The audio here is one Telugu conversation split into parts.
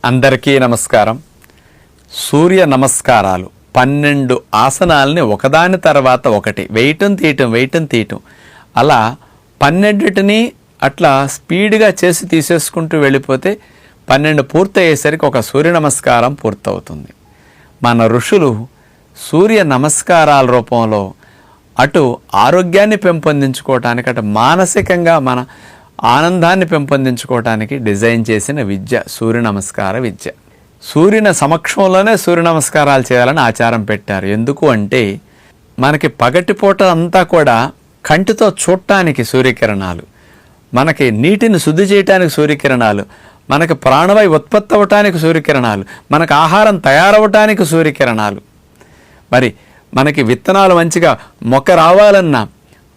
అందరికీ నమస్కారం. సూర్య నమస్కారాలు 12 ఆసనాలని ఒకదాని తర్వాత ఒకటి వేయటం తీయటం అలా 12టిని అట్లా స్పీడ్గా చేసి తీసేసుకుంటూ వెళ్ళిపోతే 12 పూర్తయ్యేసరికి ఒక సూర్య నమస్కారం పూర్తవుతుంది. మన ఋషులు సూర్య నమస్కారాల రూపంలో అటు ఆరోగ్యాన్ని పెంపొందించుకోవటానికి, అటు మానసికంగా మన ఆనందాన్ని పెంపొందించుకోవటానికి డిజైన్ చేసిన విద్య సూర్య నమస్కార విద్య. సూర్యుని సమక్షంలోనే సూర్య నమస్కారాలు చేయాలని ఆచారం పెట్టారు. ఎందుకు అంటే మనకి పగటిపూట అంతా కూడా కంటితో చూడటానికి సూర్యకిరణాలు, మనకి నీటిని శుద్ధి చేయటానికి సూర్యకిరణాలు, మనకి ప్రాణవాయు ఉత్పత్తి అవ్వటానికి సూర్యకిరణాలు, మనకు ఆహారం తయారవటానికి సూర్యకిరణాలు, మరి మనకి విత్తనాలు మంచిగా మొక్క రావాలన్నా,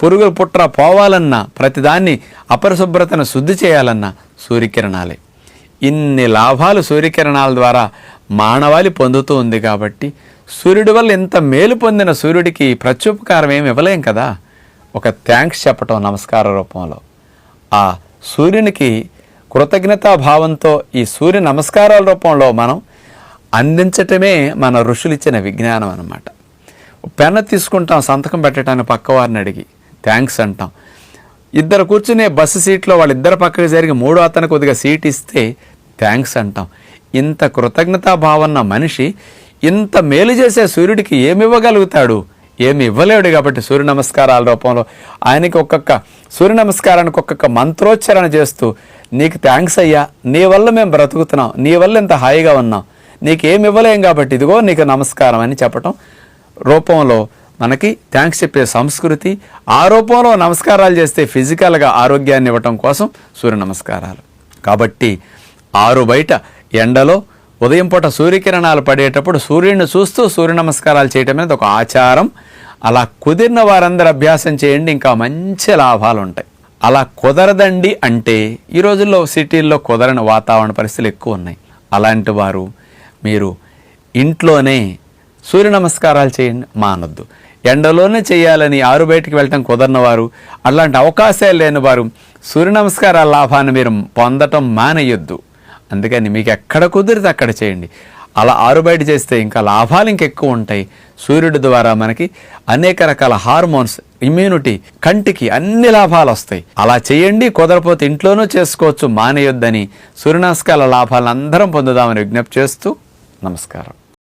పురుగులు పుట్ర పోవాలన్నా, ప్రతిదాన్ని అపరిశుభ్రతను శుద్ధి చేయాలన్నా సూర్యకిరణాలే. ఇన్ని లాభాలు సూర్యకిరణాల ద్వారా మానవాళి పొందుతూ ఉంది. కాబట్టి సూర్యుడి వల్ల ఇంత మేలు పొందిన సూర్యుడికి ప్రత్యుపకారం ఏమి ఇవ్వలేం కదా. ఒక థ్యాంక్స్ చెప్పటం నమస్కార రూపంలో, ఆ సూర్యునికి కృతజ్ఞతాభావంతో ఈ సూర్య నమస్కారాల రూపంలో మనం అందించటమే మన ఋషులు ఇచ్చిన విజ్ఞానం అన్నమాట. పెన్న తీసుకుంటాం సంతకం పెట్టడానికి, పక్కవారిని అడిగి థ్యాంక్స్ అంటాం. ఇద్దరు కూర్చునే బస్సు సీట్లో వాళ్ళిద్దరు పక్కకి జరిగి మూడో అతను కొద్దిగా సీట్ ఇస్తే థ్యాంక్స్ అంటాం. ఇంత కృతజ్ఞతాభావన్న మనిషి ఇంత మేలు చేసే సూర్యుడికి ఏమి ఇవ్వగలుగుతాడు? ఏమి ఇవ్వలేడు. కాబట్టి సూర్య నమస్కారాల రూపంలో ఆయనకి ఒక్కొక్క సూర్య నమస్కారానికి ఒక్కొక్క మంత్రోచ్చరణ చేస్తూ, నీకు థ్యాంక్స్ అయ్యా, నీ వల్ల మేము బ్రతుకుతున్నాం, నీ వల్ల ఎంత హాయిగా ఉన్నాం, నీకు ఏమి ఇవ్వలేం కాబట్టి ఇదిగో నీకు నమస్కారం అని చెప్పటం రూపంలో మనకి థ్యాంక్స్ చెప్పే సంస్కృతి. ఆ రూపంలో నమస్కారాలు చేస్తే ఫిజికల్గా ఆరోగ్యాన్ని ఇవ్వటం కోసం సూర్య నమస్కారాలు. కాబట్టి ఆరు బయట ఎండలో ఉదయం పూట సూర్యకిరణాలు పడేటప్పుడు సూర్యుడిని చూస్తూ సూర్య నమస్కారాలు చేయటం అనేది ఒక ఆచారం. అలా కుదిరిన వారందరూ అభ్యాసం చేయండి, ఇంకా మంచి లాభాలు ఉంటాయి. అలా కుదరదండి అంటే ఈ రోజుల్లో సిటీల్లో కుదరని వాతావరణ పరిస్థితులు ఎక్కువ ఉన్నాయి. అలాంటి వారు మీరు ఇంట్లోనే సూర్య నమస్కారాలు చేయండి, మానొద్దు. ఎండలోనే చేయాలని ఆరు బయటికి వెళ్ళటం కుదరని వారు, అలాంటి అవకాశాలు లేని వారు సూర్య నమస్కారాల లాభాన్ని మీరు పొందటం మానేయొద్దు. అందుకని మీకు ఎక్కడ కుదిరితే అక్కడ చేయండి. అలా ఆరు బయట చేస్తే ఇంకా లాభాలు ఇంకెక్కువ ఉంటాయి. సూర్యుడి ద్వారా మనకి అనేక రకాల హార్మోన్స్, ఇమ్యూనిటీ, కంటికి అన్ని లాభాలు వస్తాయి. అలా చేయండి. కుదరపోతే ఇంట్లోనూ చేసుకోవచ్చు, మానేయొద్దని సూర్య నమస్కారాల లాభాలను అందరం పొందుదామని విజ్ఞప్తి చేస్తూ నమస్కారం.